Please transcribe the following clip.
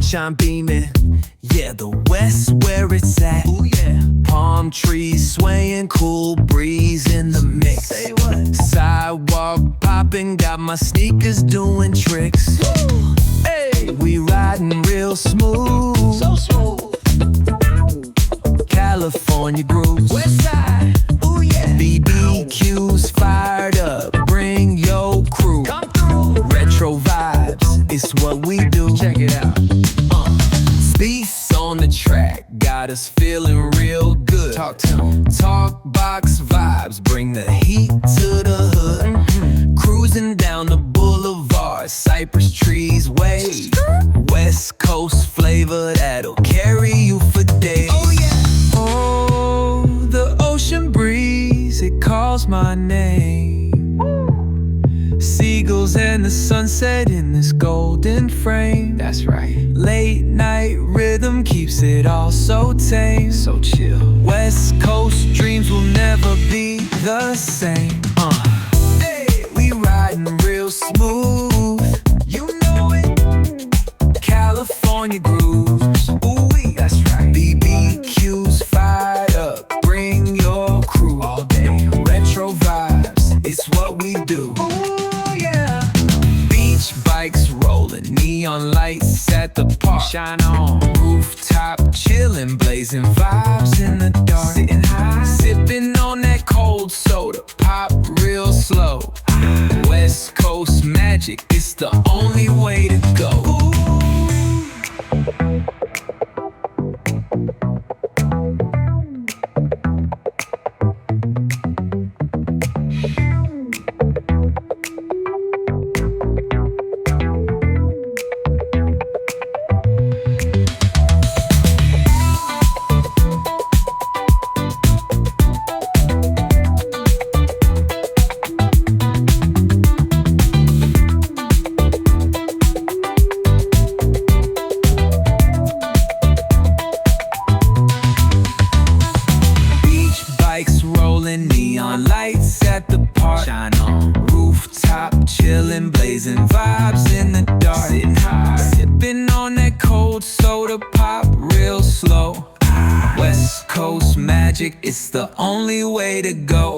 sunshine beaming. Yeah, the West where it's at. Ooh, yeah. Palm trees swaying, cool breeze in the mix. Say what? Sidewalk popping, got my sneakers doing tricks. Woo. Hey, we riding real smooth. So smooth. California grooves. West side. Ooh, yeah. BBQs fired up. Bring your crew. Come through. Retro vibes, it's what we do. Check it out. Beats on the track, got us feeling real good. Talk to 'em. Talk box vibes, bring the heat to the hood. Cruising down the boulevard, cypress trees wave. West Coast flavor that'll carry you for days. Oh yeah. Oh, the ocean breeze, it calls my name. Seagulls and the sunset in this golden frame. That's right. Late night rhythm keeps it all so tame. So chill. West Coast dreams will never be the same. Hey, we riding real smooth. You know it. California grooves. Ooh, that's right. BBQs fired up. Bring your crew all day. Retro vibes, it's what we do. Bikes rolling, neon lights at the park. Shine on, rooftop chillin', blazing vibes in the dark. Sitting high, sipping on that cold soda, pop real slow. West Coast magic, it's the only way to go. Neon lights at the park. Shine on, rooftop chillin', blazing vibes in the dark. Sitting high, sipping on that cold soda, pop real slow. West Coast magic, it's the only way to go.